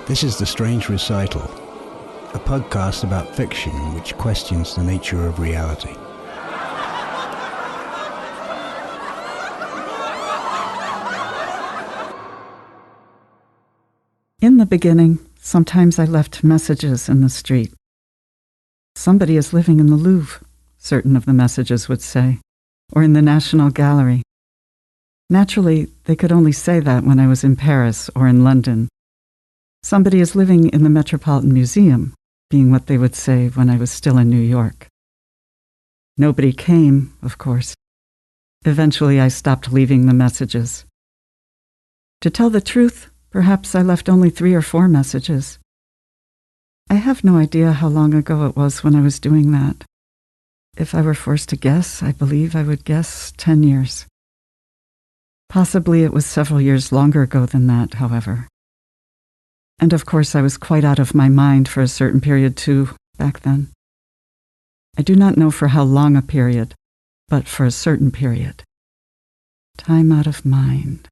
This is The Strange Recital, a podcast about fiction which questions the nature of reality. In the beginning, sometimes I left messages in the street. Somebody is living in the Louvre, certain of the messages would say, or in the National Gallery. Naturally, they could only say that when I was in Paris or in London. Somebody is living in the Metropolitan Museum, being what they would say when I was still in New York. Nobody came, of course. Eventually, I stopped leaving the messages. To tell the truth, perhaps I left only 3 or 4 messages. I have no idea how long ago it was when I was doing that. If I were forced to guess, I believe I would guess 10 years. Possibly it was several years longer ago than that, however. And of course I was quite out of my mind for a certain period too, back then. I do not know for how long a period, but for a certain period. Time out of mind,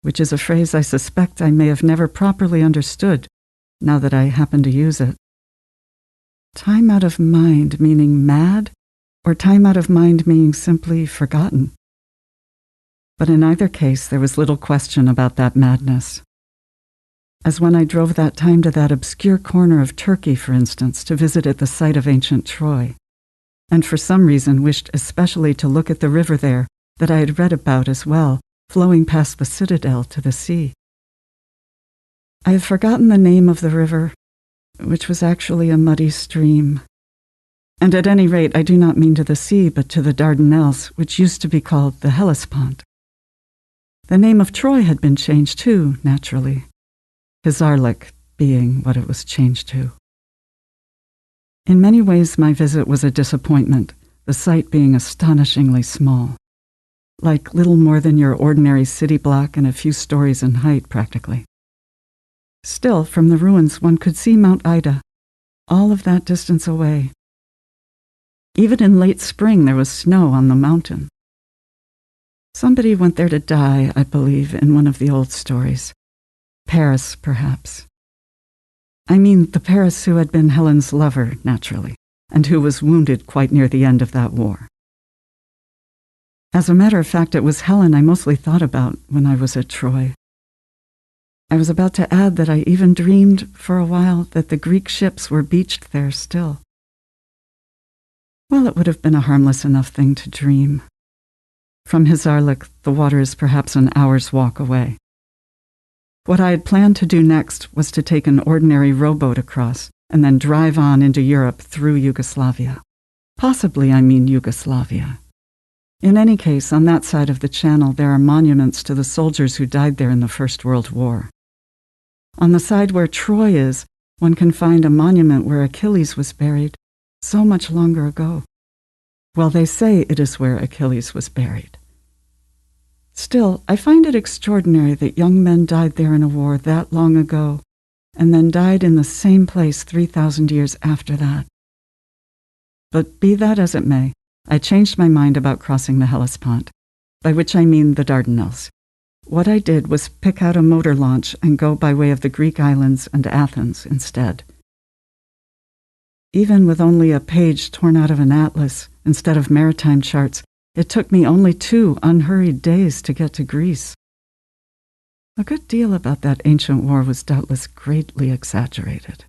which is a phrase I suspect I may have never properly understood, now that I happen to use it. Time out of mind meaning mad, or time out of mind meaning simply forgotten? But in either case, there was little question about that madness. As when I drove that time to that obscure corner of Turkey, for instance, to visit at the site of ancient Troy, and for some reason wished especially to look at the river there that I had read about as well, flowing past the citadel to the sea. I have forgotten the name of the river, which was actually a muddy stream. And at any rate, I do not mean to the sea, but to the Dardanelles, which used to be called the Hellespont. The name of Troy had been changed too, naturally. Hizarlik being what it was changed to. In many ways, my visit was a disappointment, the site being astonishingly small. Like little more than your ordinary city block and a few stories in height, practically. Still, from the ruins, one could see Mount Ida, all of that distance away. Even in late spring, there was snow on the mountain. Somebody went there to die, I believe, in one of the old stories. Paris, perhaps. I mean, the Paris who had been Helen's lover, naturally, and who was wounded quite near the end of that war. As a matter of fact, it was Helen I mostly thought about when I was at Troy. I was about to add that I even dreamed for a while that the Greek ships were beached there still. Well, it would have been a harmless enough thing to dream. From Hizarlik, the water is perhaps an hour's walk away. What I had planned to do next was to take an ordinary rowboat across and then drive on into Europe through Yugoslavia. Possibly I mean Yugoslavia. In any case, on that side of the channel there are monuments to the soldiers who died there in the First World War. On the side where Troy is, one can find a monument where Achilles was buried so much longer ago. Well, they say it is where Achilles was buried. Still, I find it extraordinary that young men died there in a war that long ago, and then died in the same place 3,000 years after that. But be that as it may, I changed my mind about crossing the Hellespont, by which I mean the Dardanelles. What I did was pick out a motor launch and go by way of the Greek islands and Athens instead. Even with only a page torn out of an atlas instead of maritime charts, it took me only 2 unhurried days to get to Greece. A good deal about that ancient war was doubtless greatly exaggerated.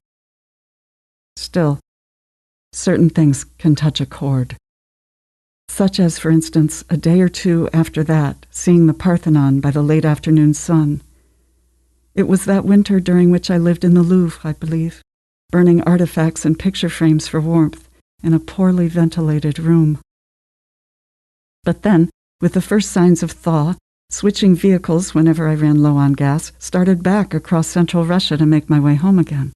Still, certain things can touch a chord. Such as, for instance, a day or 2 after that, seeing the Parthenon by the late afternoon sun. It was that winter during which I lived in the Louvre, I believe, burning artifacts and picture frames for warmth in a poorly ventilated room. But then, with the first signs of thaw, switching vehicles whenever I ran low on gas, started back across central Russia to make my way home again.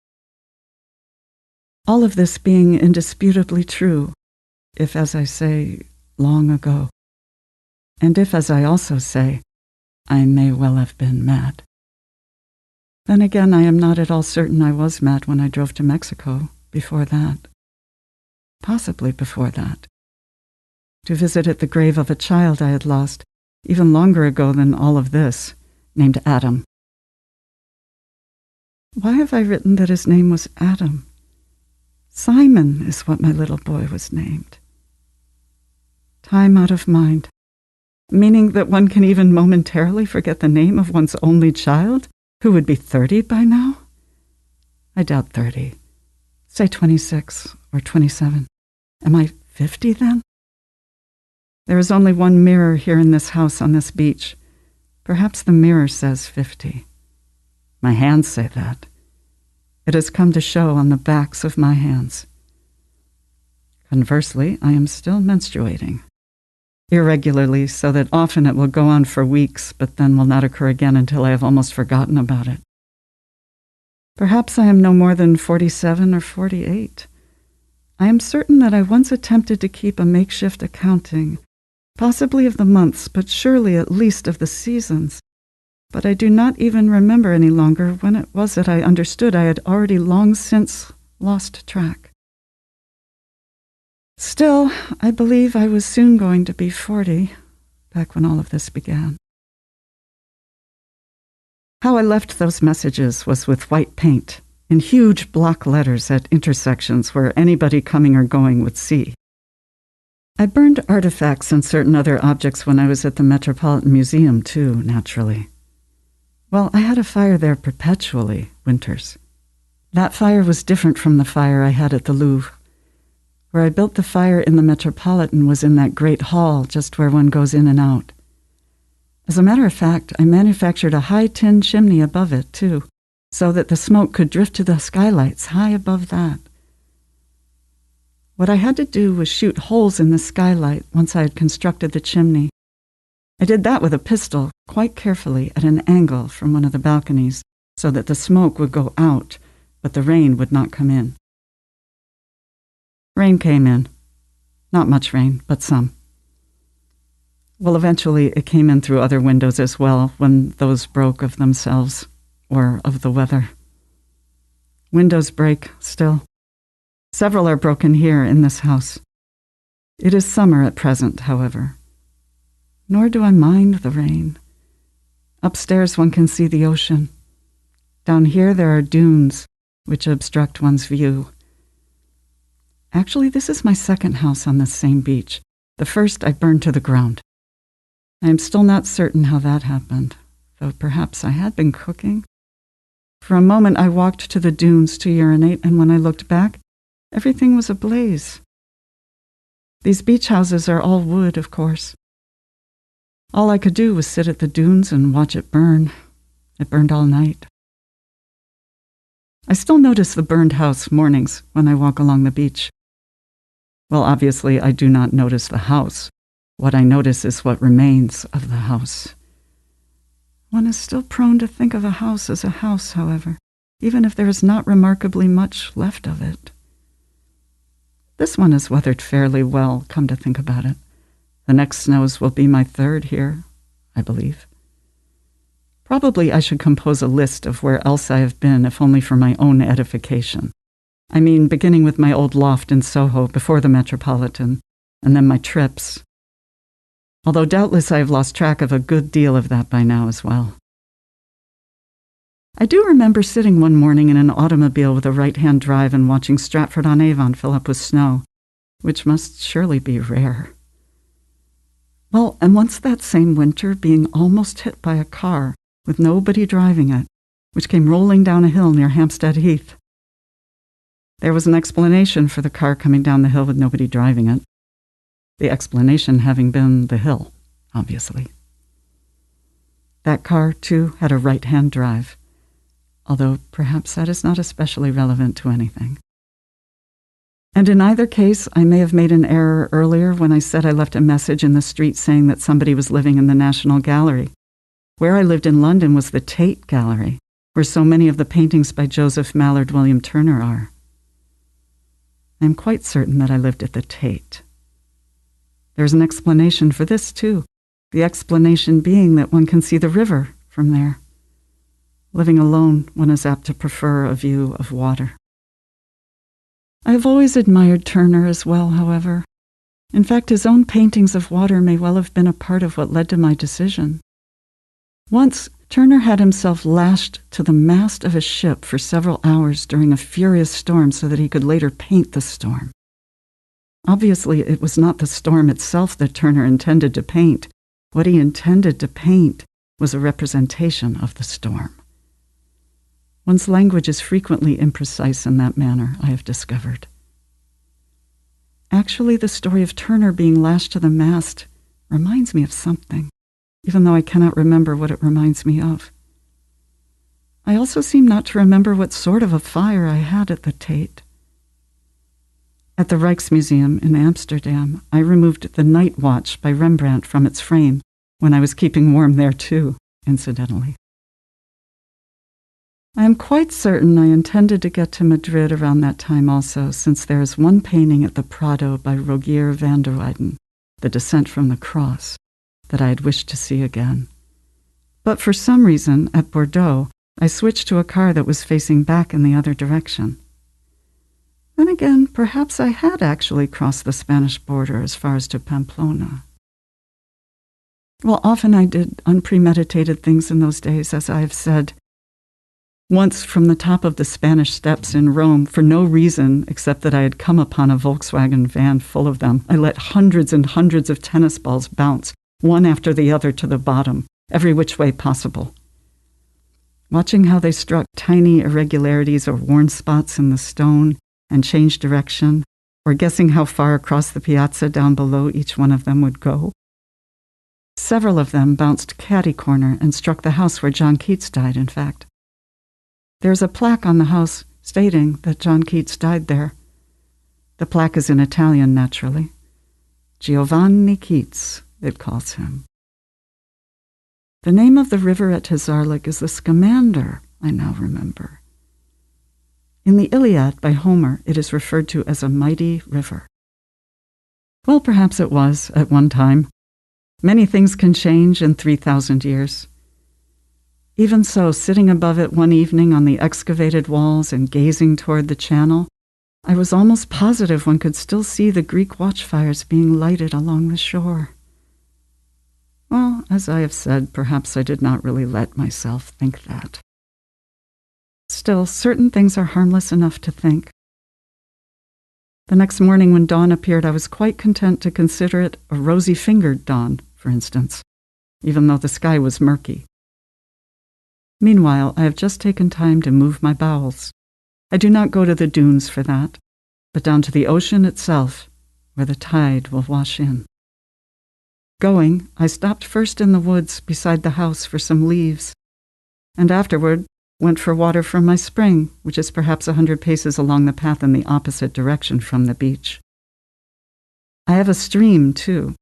All of this being indisputably true, if, as I say, long ago. And if, as I also say, I may well have been mad. Then again, I am not at all certain I was mad when I drove to Mexico before that. Possibly before that. To visit at the grave of a child I had lost, even longer ago than all of this, named Adam. Why have I written that his name was Adam? Simon is what my little boy was named. Time out of mind, meaning that one can even momentarily forget the name of one's only child, who would be 30 by now? I doubt 30. Say 26 or 27. Am I 50 then? There is only one mirror here in this house on this beach. Perhaps the mirror says 50. My hands say that. It has come to show on the backs of my hands. Conversely, I am still menstruating. Irregularly, so that often it will go on for weeks, but then will not occur again until I have almost forgotten about it. Perhaps I am no more than 47 or 48. I am certain that I once attempted to keep a makeshift accounting, possibly of the months, but surely at least of the seasons. But I do not even remember any longer when it was that I understood I had already long since lost track. Still, I believe I was soon going to be 40, back when all of this began. How I left those messages was with white paint, in huge block letters at intersections where anybody coming or going would see. I burned artifacts and certain other objects when I was at the Metropolitan Museum, too, naturally. Well, I had a fire there perpetually, winters. That fire was different from the fire I had at the Louvre. Where I built the fire in the Metropolitan was in that great hall just where one goes in and out. As a matter of fact, I manufactured a high tin chimney above it, too, so that the smoke could drift to the skylights high above that. What I had to do was shoot holes in the skylight once I had constructed the chimney. I did that with a pistol, quite carefully, at an angle from one of the balconies, so that the smoke would go out, but the rain would not come in. Rain came in. Not much rain, but some. Well, eventually it came in through other windows as well, when those broke of themselves, or of the weather. Windows break, still. Several are broken here in this house. It is summer at present, however. Nor do I mind the rain. Upstairs one can see the ocean. Down here there are dunes, which obstruct one's view. Actually, this is my second house on this same beach. The first I burned to the ground. I am still not certain how that happened, though perhaps I had been cooking. For a moment I walked to the dunes to urinate, and when I looked back, everything was ablaze. These beach houses are all wood, of course. All I could do was sit at the dunes and watch it burn. It burned all night. I still notice the burned house mornings when I walk along the beach. Well, obviously, I do not notice the house. What I notice is what remains of the house. One is still prone to think of a house as a house, however, even if there is not remarkably much left of it. This one has weathered fairly well, come to think about it. The next snows will be my third here, I believe. Probably I should compose a list of where else I have been, if only for my own edification. I mean, beginning with my old loft in Soho before the Metropolitan, and then my trips. Although doubtless I have lost track of a good deal of that by now as well. I do remember sitting one morning in an automobile with a right-hand drive and watching Stratford-on-Avon fill up with snow, which must surely be rare. Well, and once that same winter being almost hit by a car with nobody driving it, which came rolling down a hill near Hampstead Heath. There was an explanation for the car coming down the hill with nobody driving it. The explanation having been the hill, obviously. That car, too, had a right-hand drive, although perhaps that is not especially relevant to anything. And in either case, I may have made an error earlier when I said I left a message in the street saying that somebody was living in the National Gallery. Where I lived in London was the Tate Gallery, where so many of the paintings by Joseph Mallord William Turner are. I am quite certain that I lived at the Tate. There's an explanation for this, too, the explanation being that one can see the river from there. Living alone, one is apt to prefer a view of water. I have always admired Turner as well, however. In fact, his own paintings of water may well have been a part of what led to my decision. Once, Turner had himself lashed to the mast of a ship for several hours during a furious storm so that he could later paint the storm. Obviously, it was not the storm itself that Turner intended to paint. What he intended to paint was a representation of the storm. One's language is frequently imprecise in that manner, I have discovered. Actually, the story of Turner being lashed to the mast reminds me of something, even though I cannot remember what it reminds me of. I also seem not to remember what sort of a fire I had at the Tate. At the Rijksmuseum in Amsterdam, I removed The Night Watch by Rembrandt from its frame when I was keeping warm there too, incidentally. I am quite certain I intended to get to Madrid around that time also, since there is one painting at the Prado by Rogier van der Weyden, The Descent from the Cross, that I had wished to see again. But for some reason, at Bordeaux, I switched to a car that was facing back in the other direction. Then again, perhaps I had actually crossed the Spanish border as far as to Pamplona. Well, often I did unpremeditated things in those days, as I have said. Once, from the top of the Spanish steps in Rome, for no reason except that I had come upon a Volkswagen van full of them, I let hundreds and hundreds of tennis balls bounce, one after the other, to the bottom, every which way possible. Watching how they struck tiny irregularities or worn spots in the stone and changed direction, or guessing how far across the piazza down below each one of them would go. Several of them bounced catty-corner and struck the house where John Keats died, in fact. There's a plaque on the house stating that John Keats died there. The plaque is in Italian, naturally. Giovanni Keats, it calls him. The name of the river at Hizarlik is the Scamander, I now remember. In the Iliad by Homer, it is referred to as a mighty river. Well, perhaps it was at one time. Many things can change in 3,000 years. Even so, sitting above it one evening on the excavated walls and gazing toward the channel, I was almost positive one could still see the Greek watchfires being lighted along the shore. Well, as I have said, perhaps I did not really let myself think that. Still, certain things are harmless enough to think. The next morning when dawn appeared, I was quite content to consider it a rosy-fingered dawn, for instance, even though the sky was murky. Meanwhile, I have just taken time to move my bowels. I do not go to the dunes for that, but down to the ocean itself, where the tide will wash in. Going, I stopped first in the woods beside the house for some leaves, and afterward went for water from my spring, which is perhaps 100 paces along the path in the opposite direction from the beach. I have a stream, too,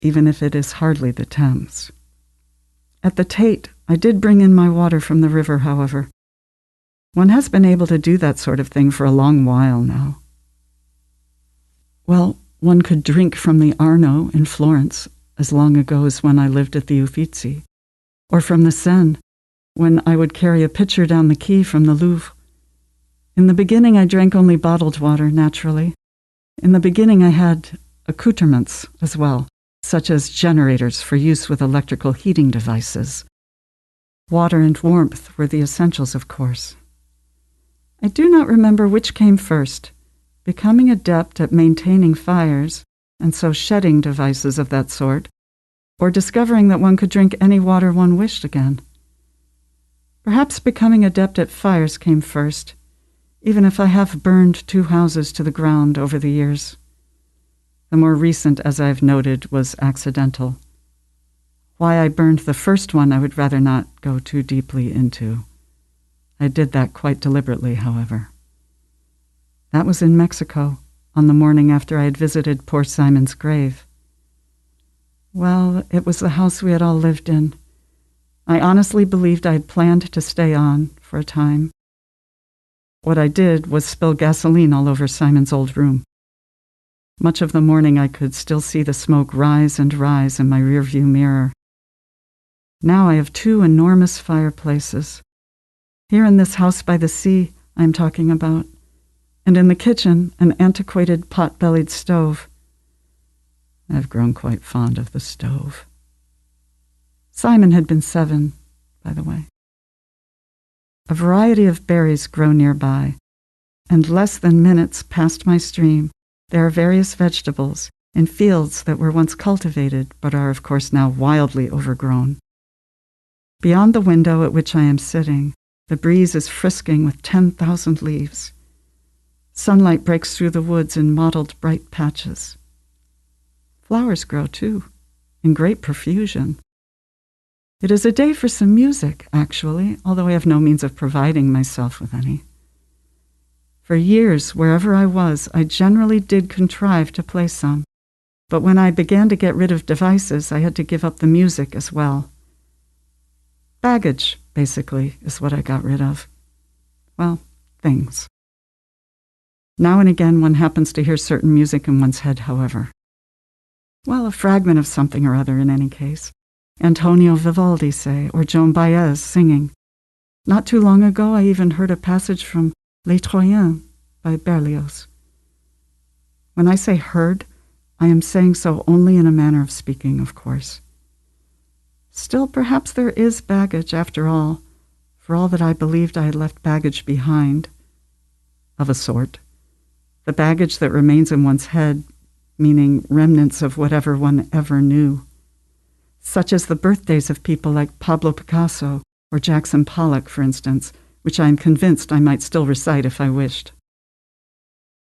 even if it is hardly the Thames. At the Tate, I did bring in my water from the river, however. One has been able to do that sort of thing for a long while now. Well, one could drink from the Arno in Florence as long ago as when I lived at the Uffizi, or from the Seine, when I would carry a pitcher down the quay from the Louvre. In the beginning, I drank only bottled water, naturally. In the beginning, I had accoutrements as well, such as generators for use with electrical heating devices. Water and warmth were the essentials, of course. I do not remember which came first, becoming adept at maintaining fires, and so shedding devices of that sort, or discovering that one could drink any water one wished again. Perhaps becoming adept at fires came first, even if I have burned 2 houses to the ground over the years. The more recent, as I have noted, was accidental. Why I burned the first one I would rather not go too deeply into. I did that quite deliberately, however. That was in Mexico, on the morning after I had visited poor Simon's grave. Well, it was the house we had all lived in. I honestly believed I had planned to stay on for a time. What I did was spill gasoline all over Simon's old room. Much of the morning I could still see the smoke rise and rise in my rearview mirror. Now I have 2 enormous fireplaces. Here in this house by the sea I am talking about, and in the kitchen an antiquated pot-bellied stove. I have grown quite fond of the stove. Simon had been 7, by the way. A variety of berries grow nearby, and less than minutes past my stream, there are various vegetables in fields that were once cultivated but are of course now wildly overgrown. Beyond the window at which I am sitting, the breeze is frisking with 10,000 leaves. Sunlight breaks through the woods in mottled bright patches. Flowers grow too, in great profusion. It is a day for some music, actually, although I have no means of providing myself with any. For years, wherever I was, I generally did contrive to play some, but when I began to get rid of devices, I had to give up the music as well. Baggage, basically, is what I got rid of. Well, things. Now and again one happens to hear certain music in one's head, however. Well, a fragment of something or other in any case. Antonio Vivaldi, say, or Joan Baez singing. Not too long ago I even heard a passage from Les Troyens by Berlioz. When I say heard, I am saying so only in a manner of speaking, of course. Still, perhaps there is baggage after all, for all that I believed I had left baggage behind, of a sort. The baggage that remains in one's head, meaning remnants of whatever one ever knew, such as the birthdays of people like Pablo Picasso or Jackson Pollock, for instance, which I am convinced I might still recite if I wished.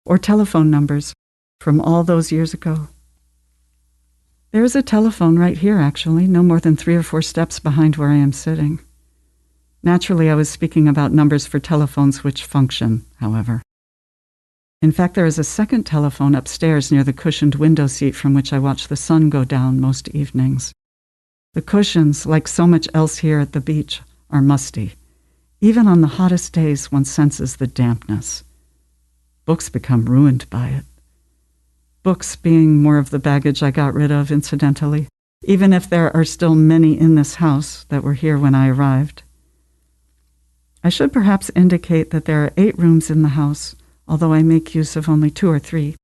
Or telephone numbers from all those years ago. There is a telephone right here, actually, no more than 3 or 4 steps behind where I am sitting. Naturally, I was speaking about numbers for telephones which function, however. In fact, there is a second telephone upstairs near the cushioned window seat from which I watch the sun go down most evenings. The cushions, like so much else here at the beach, are musty. Even on the hottest days, one senses the dampness. Books become ruined by it. Books being more of the baggage I got rid of, incidentally, even if there are still many in this house that were here when I arrived. I should perhaps indicate that there are 8 rooms in the house, although I make use of only 2 or 3.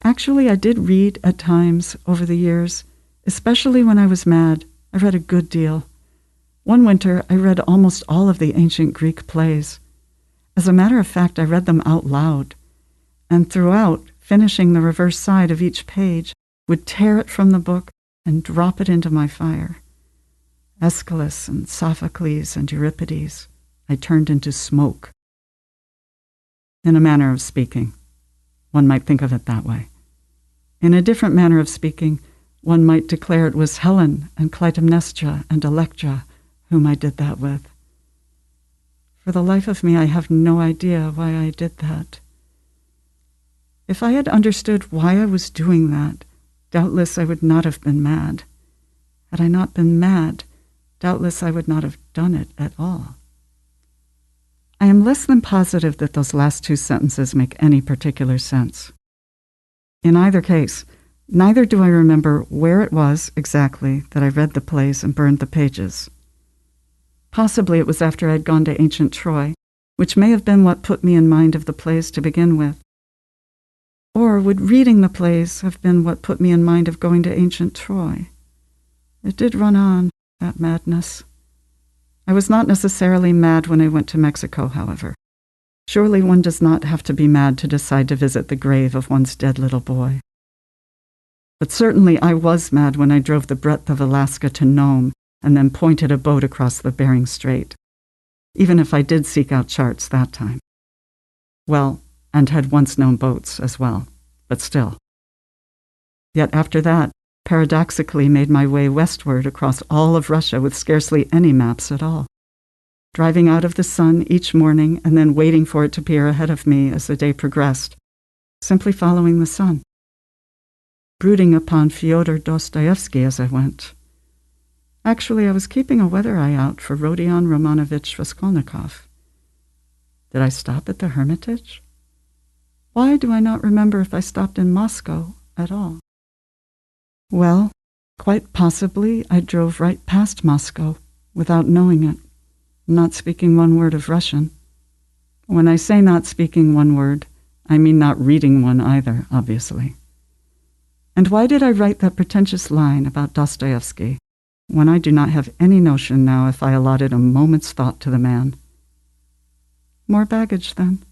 Actually, I did read at times over the years, especially when I was mad. I read a good deal. One winter, I read almost all of the ancient Greek plays. As a matter of fact, I read them out loud, and throughout, finishing the reverse side of each page, would tear it from the book and drop it into my fire. Aeschylus and Sophocles and Euripides, I turned into smoke. In a manner of speaking, one might think of it that way. In a different manner of speaking, one might declare it was Helen and Clytemnestra and Electra whom I did that with. For the life of me, I have no idea why I did that. If I had understood why I was doing that, doubtless I would not have been mad. Had I not been mad, doubtless I would not have done it at all. I am less than positive that those last 2 sentences make any particular sense. In either case, neither do I remember where it was exactly that I read the plays and burned the pages. Possibly it was after I had gone to ancient Troy, which may have been what put me in mind of the plays to begin with. Or would reading the plays have been what put me in mind of going to ancient Troy? It did run on, that madness. I was not necessarily mad when I went to Mexico, however. Surely one does not have to be mad to decide to visit the grave of one's dead little boy. But certainly I was mad when I drove the breadth of Alaska to Nome and then pointed a boat across the Bering Strait, even if I did seek out charts that time. Well, and had once known boats as well, but still. Yet after that, paradoxically made my way westward across all of Russia with scarcely any maps at all, driving out of the sun each morning and then waiting for it to appear ahead of me as the day progressed, simply following the sun, brooding upon Fyodor Dostoevsky as I went. Actually, I was keeping a weather eye out for Rodion Romanovich Raskolnikov. Did I stop at the Hermitage? Why do I not remember if I stopped in Moscow at all? Well, quite possibly I drove right past Moscow without knowing it, not speaking one word of Russian. When I say not speaking one word, I mean not reading one either, obviously. And why did I write that pretentious line about Dostoevsky? when I do not have any notion now if I allotted a moment's thought to the man. More baggage, then,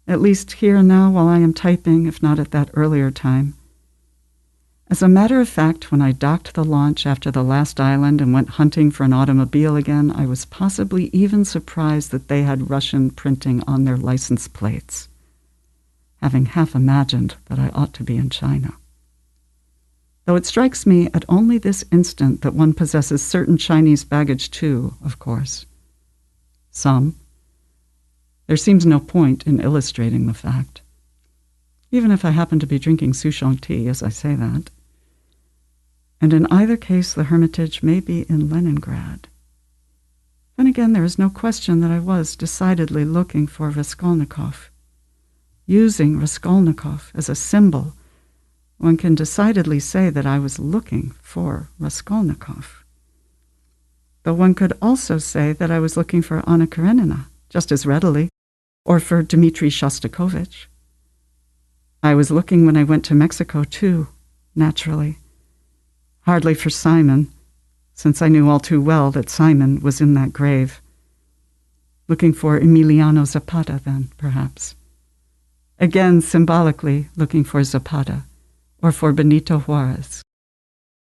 at least here and now while I am typing, if not at that earlier time. As a matter of fact, when I docked the launch after the last island and went hunting for an automobile again, I was possibly even surprised that they had Russian printing on their license plates, having half imagined that I ought to be in China. Though it strikes me at only this instant that one possesses certain Chinese baggage too, of course. Some. There seems no point in illustrating the fact, even if I happen to be drinking souchong tea as I say that. And in either case, the Hermitage may be in Leningrad. Then again, there is no question that I was decidedly looking for Raskolnikov. Using Raskolnikov as a symbol, one can decidedly say that I was looking for Raskolnikov. Though one could also say that I was looking for Anna Karenina, just as readily, or for Dmitri Shostakovich. I was looking when I went to Mexico, too, naturally. Hardly for Simon, since I knew all too well that Simon was in that grave. Looking for Emiliano Zapata, then, perhaps. Again, symbolically, looking for Zapata, or for Benito Juarez,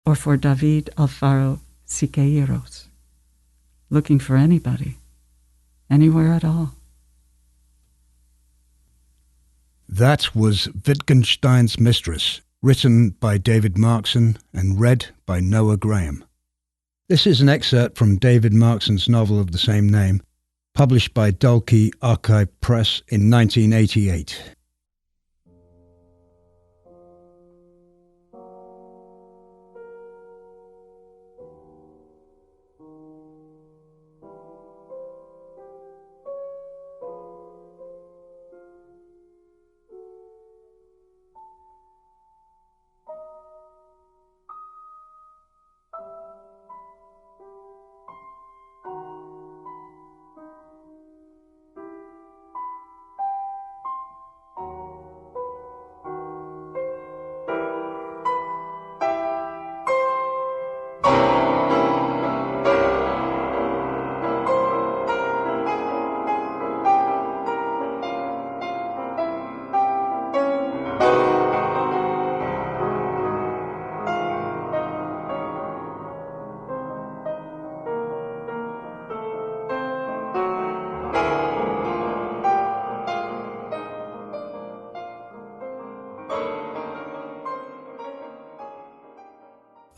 or for David Alfaro Siqueiros. Looking for anybody, anywhere at all. That was Wittgenstein's Mistress, written by David Markson and read by Noah Graham. This is an excerpt from David Markson's novel of the same name, published by Dalkey Archive Press in 1988.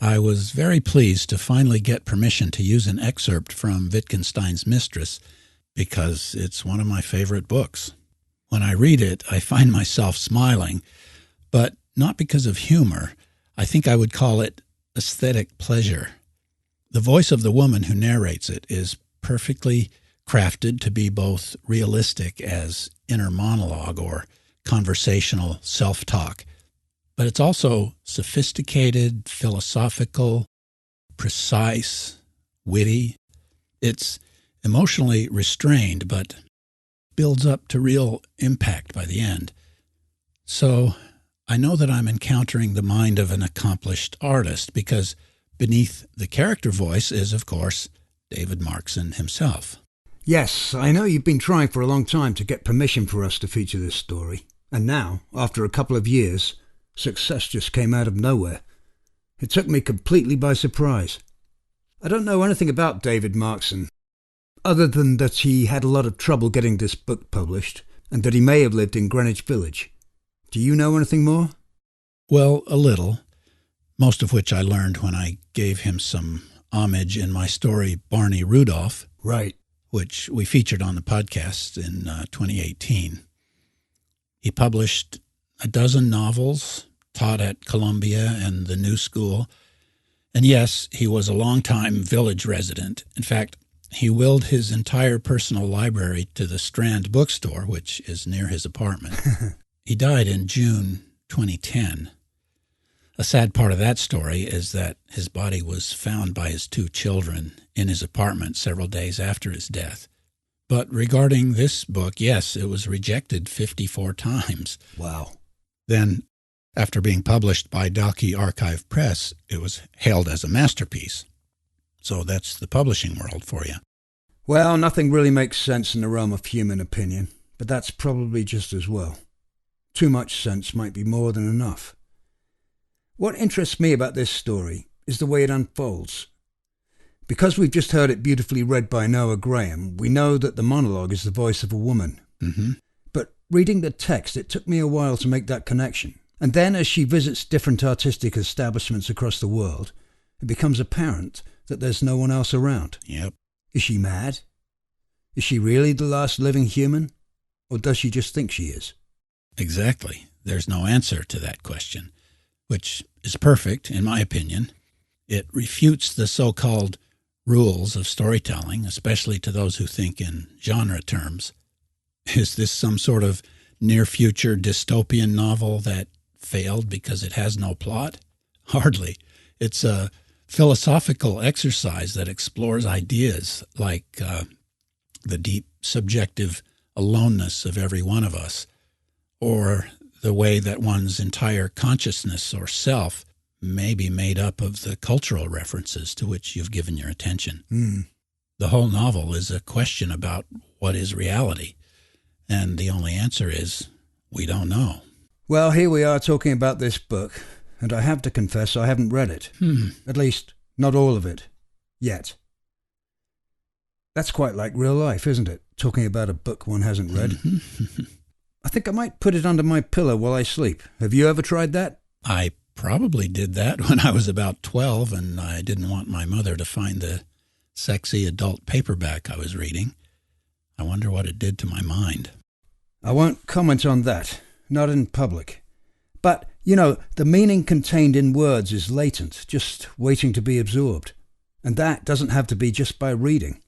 I was very pleased to finally get permission to use an excerpt from Wittgenstein's Mistress because it's one of my favorite books. When I read it, I find myself smiling, but not because of humor. I think I would call it aesthetic pleasure. The voice of the woman who narrates it is perfectly crafted to be both realistic as inner monologue or conversational self-talk, but it's also sophisticated, philosophical, precise, witty. It's emotionally restrained, but builds up to real impact by the end. So I know that I'm encountering the mind of an accomplished artist because beneath the character voice is, of course, David Markson himself. Yes, I know you've been trying for a long time to get permission for us to feature this story. And now, after a couple of years, success just came out of nowhere. It took me completely by surprise. I don't know anything about David Markson, other than that he had a lot of trouble getting this book published, and that he may have lived in Greenwich Village. Do you know anything more? Well, a little, most of which I learned when I gave him some homage in my story Barney Rudolph, Right. which we featured on the podcast in 2018. He published a dozen novels, taught at Columbia and the New School, and yes, he was a long-time village resident. In fact, he willed his entire personal library to the Strand bookstore, which is near his apartment. He died in June 2010. A sad part of that story is that his body was found by his two children in his apartment several days after his death. But regarding this book, yes, it was rejected 54 times. Wow. Then, after being published by Dalkey Archive Press, it was hailed as a masterpiece. So that's the publishing world for you. Well, nothing really makes sense in the realm of human opinion, but that's probably just as well. Too much sense might be more than enough. What interests me about this story is the way it unfolds. Because we've just heard it beautifully read by Noah Graham, we know that the monologue is the voice of a woman. Mm-hmm. But reading the text, it took me a while to make that connection. And then as she visits different artistic establishments across the world, it becomes apparent that there's no one else around. Yep. Is she mad? Is she really the last living human? Or does she just think she is? Exactly. There's no answer to that question, which is perfect, in my opinion. It refutes the so-called rules of storytelling, especially to those who think in genre terms. Is this some sort of near-future dystopian novel that failed because it has no plot? Hardly. It's a philosophical exercise that explores ideas like the deep subjective aloneness of every one of us, or the way that one's entire consciousness or self may be made up of the cultural references to which you've given your attention. The whole novel is a question about what is reality, and the only answer is, we don't know. Well, here we are talking about this book, and I have to confess I haven't read it. At least, not all of it. Yet. That's quite like real life, isn't it? Talking about a book one hasn't read. I think I might put it under my pillow while I sleep. Have you ever tried that? I probably did that when I was about 12, and I didn't want my mother to find the sexy adult paperback I was reading. I wonder what it did to my mind. I won't comment on that. Not in public. But, you know, the meaning contained in words is latent, just waiting to be absorbed. And that doesn't have to be just by reading.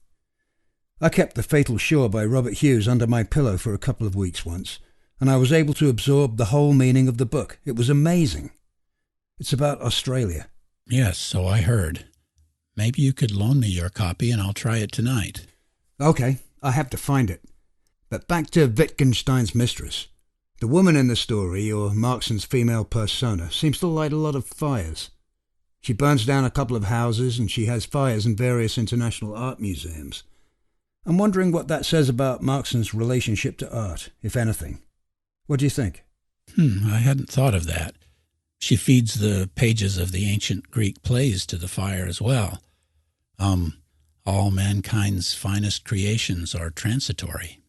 I kept The Fatal Shore by Robert Hughes under my pillow for a couple of weeks once, and I was able to absorb the whole meaning of the book. It was amazing. It's about Australia. Yes, so I heard. Maybe you could loan me your copy and I'll try it tonight. Okay, I have to find it. But back to Wittgenstein's Mistress. The woman in the story, or Markson's female persona, seems to light a lot of fires. She burns down a couple of houses and she has fires in various international art museums. I'm wondering what that says about Markson's relationship to art, if anything. What do you think? I hadn't thought of that. She feeds the pages of the ancient Greek plays to the fire as well. All mankind's finest creations are transitory.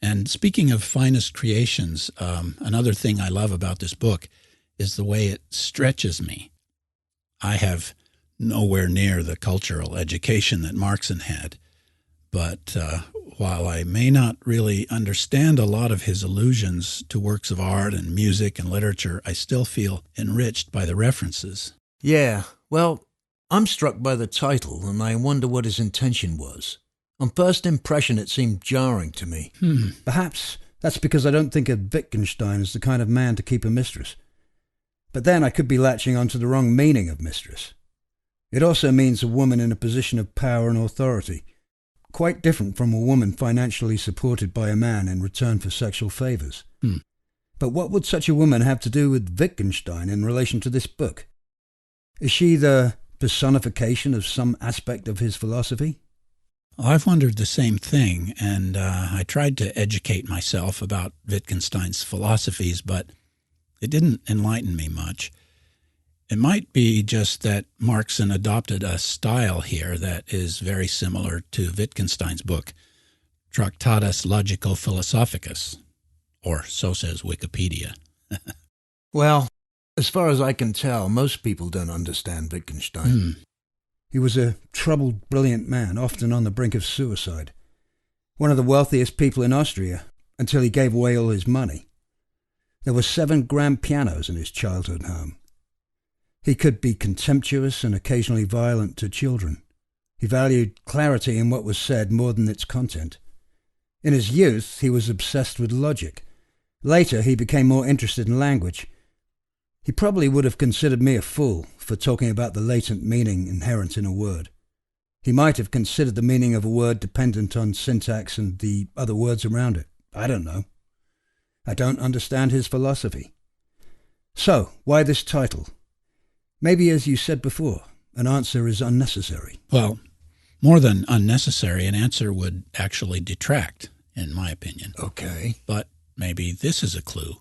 And speaking of finest creations, another thing I love about this book is the way it stretches me. I have nowhere near the cultural education that Markson had, but while I may not really understand a lot of his allusions to works of art and music and literature, I still feel enriched by the references. Yeah, well, I'm struck by the title, and I wonder what his intention was. On first impression, it seemed jarring to me. Perhaps that's because I don't think of Wittgenstein as the kind of man to keep a mistress. But then I could be latching onto the wrong meaning of mistress. It also means a woman in a position of power and authority, quite different from a woman financially supported by a man in return for sexual favours. But what would such a woman have to do with Wittgenstein in relation to this book? Is she the personification of some aspect of his philosophy? I've wondered the same thing, and I tried to educate myself about Wittgenstein's philosophies, but it didn't enlighten me much. It might be just that Markson adopted a style here that is very similar to Wittgenstein's book, Tractatus Logico-Philosophicus, or so says Wikipedia. Well, as far as I can tell, most people don't understand Wittgenstein. He was a troubled, brilliant man, often on the brink of suicide. One of the wealthiest people in Austria, until he gave away all his money. There were 7 grand pianos in his childhood home. He could be contemptuous and occasionally violent to children. He valued clarity in what was said more than its content. In his youth, he was obsessed with logic. Later, he became more interested in language. He probably would have considered me a fool for talking about the latent meaning inherent in a word. He might have considered the meaning of a word dependent on syntax and the other words around it. I don't know. I don't understand his philosophy. So, why this title? Maybe, as you said before, an answer is unnecessary. Well, more than unnecessary, an answer would actually detract, in my opinion. Okay. But maybe this is a clue.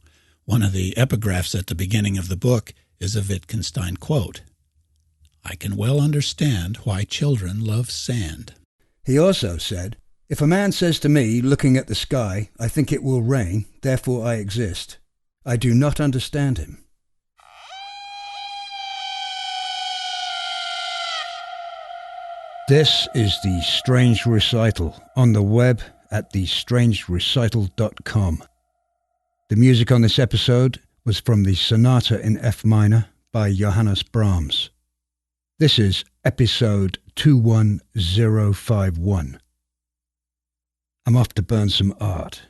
One of the epigraphs at the beginning of the book is a Wittgenstein quote. I can well understand why children love sand. He also said, if a man says to me, looking at the sky, I think it will rain, therefore I exist, I do not understand him. This is The Strange Recital on the web at thestrangerecital.com. The music on this episode was from the Sonata in F minor by Johannes Brahms. This is episode 21051. I'm off to burn some art.